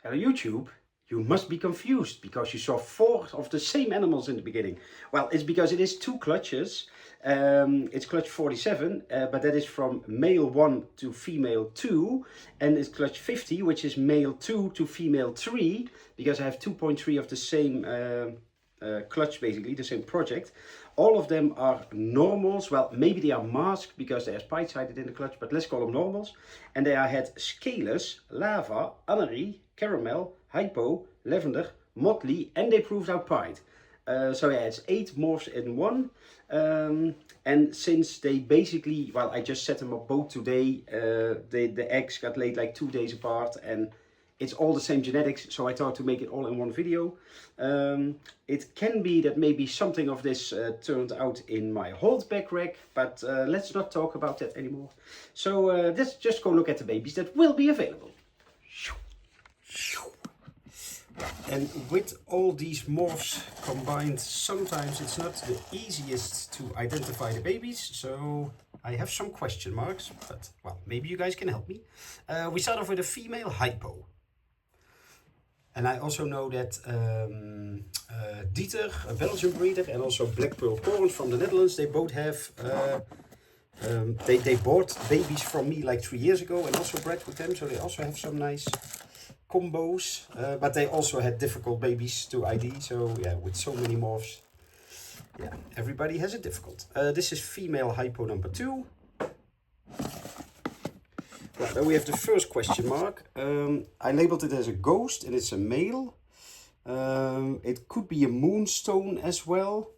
Hello YouTube, you must be confused because you saw 4 of the same animals in the beginning. Well, it's because it is 2 clutches. It's clutch 47, but that is from male 1 to female 2. And it's clutch 50, which is male 2 to female 3, because I have 2.3 of the same clutch, basically, the same project. All of them are normals. Well, maybe they are masked because they are spite-sided in the clutch, but let's call them normals. And they are had Scalus, Lava, Anery, Caramel, Hypo, Lavender, Motley, and they proved out Pied. So yeah, it's 8 morphs in one. And since they basically, well, I just set them up both today. The eggs got laid like 2 days apart, and it's all the same genetics, so I thought to make it all in one video. It can be that maybe something of this turned out in my holdback rack, but let's not talk about that anymore. So let's just go look at the babies that will be available. And with all these morphs combined, sometimes it's not the easiest to identify the babies, so I have some question marks, but well, maybe you guys can help me. We start off with a female Hypo. And I also know that Dieter, a Belgian breeder, and also Black Pearl Corn from the Netherlands, they both have, they bought babies from me like 3 years ago and also bred with them, so they also have some nice combos, but they also had difficult babies to ID, so yeah, with so many morphs, yeah, everybody has it difficult. This is female Hypo number 2. Right, then we have the first question mark. I labeled it as a ghost and it's a male. It could be a moonstone as well.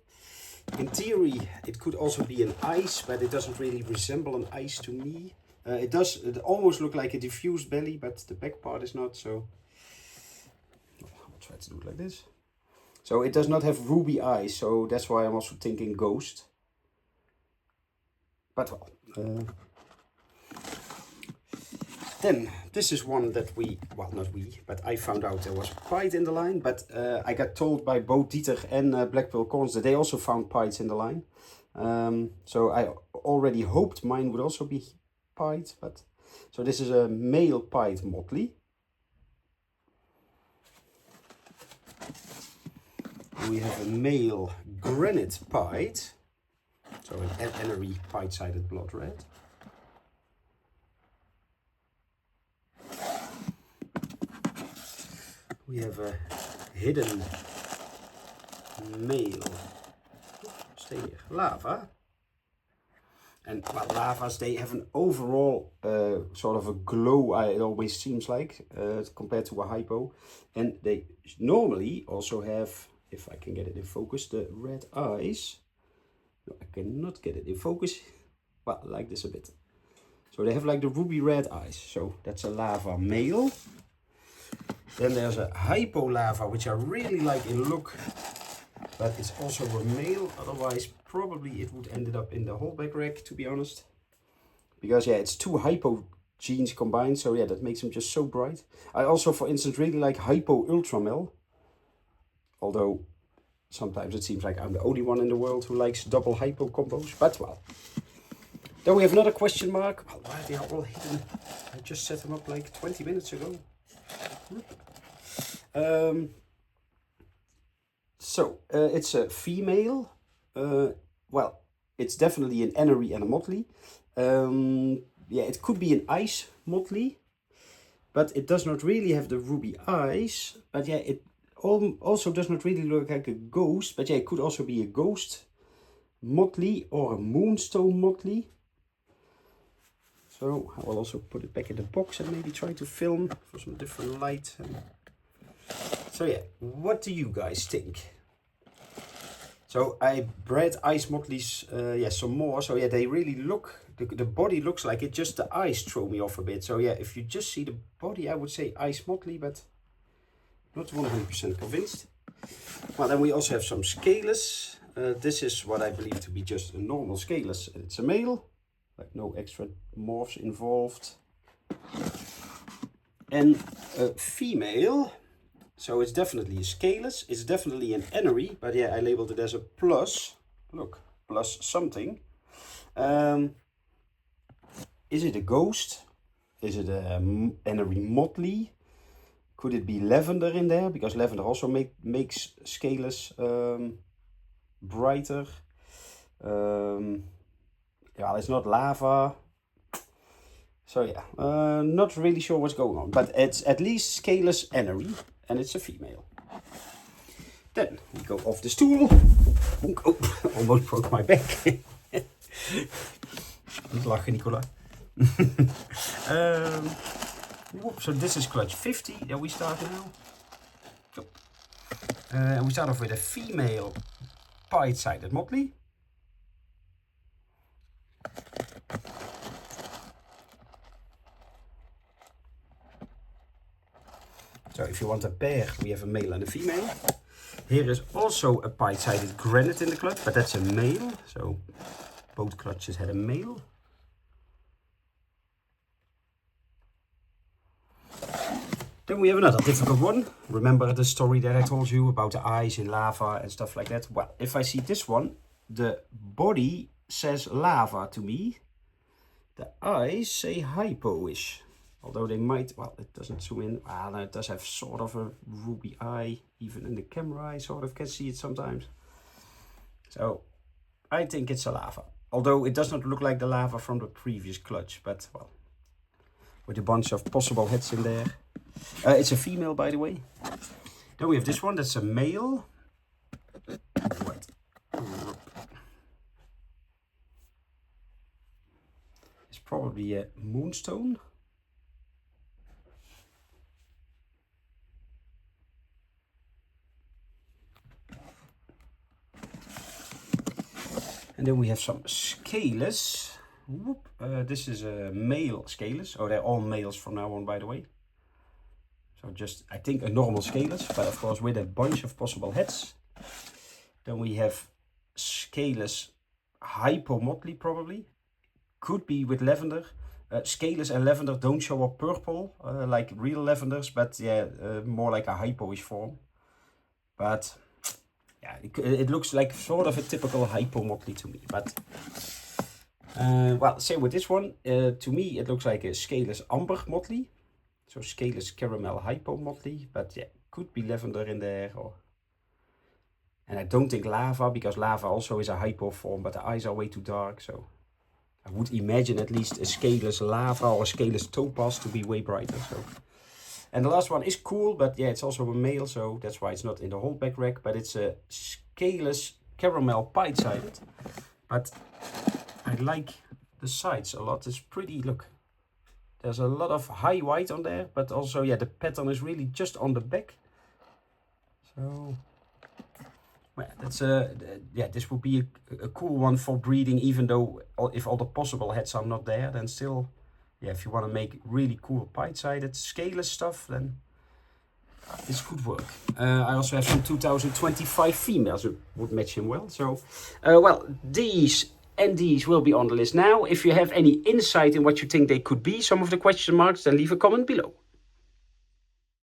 In theory, it could also be an ice, but it doesn't really resemble an ice to me. It almost look like a diffused belly, but the back part is not, so I'll try to do it like this. So it does not have ruby eyes, so that's why I'm also thinking ghost. But well, then this is one that we, well, not we, but I found out there was Pied in the line, but I got told by both Dieter and Black Pearl Corns that they also found Pieds in the line. So I already hoped mine would also be Pied, but so this is a male Pied Motley. We have a male Granite Pied, so an Anery Pied-sided blood red. We have a hidden male, stay here, Lava. And well, Lavas, they have an overall sort of a glow, it always seems like, compared to a Hypo. And they normally also have, if I can get it in focus, the red eyes. No, I cannot get it in focus. Well, like this a bit. So they have like the ruby red eyes. So that's a Lava male. Then there's a Hypo Lava, which I really like in look, but it's also a male. Otherwise, probably it would ended up in the holdback rack, to be honest. Because yeah, it's 2 Hypo genes combined, so yeah, that makes them just so bright. I also, for instance, really like Hypo Ultramel. Although sometimes it seems like I'm the only one in the world who likes double Hypo combos, but well. Then we have another question mark. Well, why they are all hidden? I just set them up like 20 minutes ago. It's a female. Well, it's definitely an Anery and a Motley. Yeah, it could be an ice Motley, but it does not really have the ruby eyes. But yeah, it also does not really look like a ghost. But yeah, it could also be a ghost Motley or a moonstone Motley. So I will also put it back in the box and maybe try to film for some different light. So yeah, what do you guys think? So I bred ice Motleys, yeah, some more. So yeah, they really look, the body looks like it, just the eyes throw me off a bit. So yeah, if you just see the body, I would say ice Motley, but not 100% convinced. Well, then we also have some Scalus. This is what I believe to be just a normal Scalus. It's a male. Like no extra morphs involved. And a female, so it's definitely a Scalus, it's definitely an Anery, but yeah, I labeled it as a plus. Look, plus something. Is it a ghost? Is it a Anery Motley? Could it be lavender in there? Because lavender also makes scalers brighter. Yeah, it's not lava. So yeah, not really sure what's going on. But it's at least scaleless energy. And it's a female. Then we go off the stool. Oh, almost broke my back. Niet lachen, Nicola. So this is clutch 50 that we start now. And we start off with a female pied-sided motley. So if you want a pair, we have a male and a female. Here is also a pied-sided granite in the clutch, but that's a male. So both clutches had a male. Then we have another difficult one. Remember the story that I told you about the eyes in lava and stuff like that? Well, if I see this one, the body says lava to me. The eyes say hypo-ish. Although they might, well, it doesn't zoom in. Well, it does have sort of a ruby eye. Even in the camera, I sort of can see it sometimes. So, I think it's a lava. Although it does not look like the lava from the previous clutch. But, well, with a bunch of possible heads in there. It's a female, by the way. Then we have this one, that's a male. What? It's probably a moonstone. And then we have some scalers. This is a male scalers. Oh, they're all males from now on, by the way. So just, I think, a normal scalers, but of course with a bunch of possible heads. Then we have scalers hypo motley, probably. Could be with lavender. Scalers and lavender don't show up purple, like real lavenders, but yeah, more like a hypo-ish form. But yeah, it looks like sort of a typical hypo motley to me. But well, same with this one. To me, it looks like a scalers amber motley. So scalers caramel hypo motley, but yeah, could be lavender in there. Or... And I don't think lava, because lava also is a hypo form, but the eyes are way too dark. So I would imagine at least a scalers lava or a scalers topaz to be way brighter. So, and the last one is cool, but yeah, it's also a male, so that's why it's not in the holdback rack. But it's a scalers caramel pied-sided. But I like the sides a lot. It's pretty, look. There's a lot of high white on there, but also, yeah, the pattern is really just on the back. So, well, that's yeah, this would be a cool one for breeding, even though if all the possible heads are not there, then still, yeah, if you want to make really cool pied-sided scaleless stuff, then this could work. I also have some 2025 females that would match him well. So, well, these and these will be on the list now. If you have any insight in what you think they could be, some of the question marks, then leave a comment below.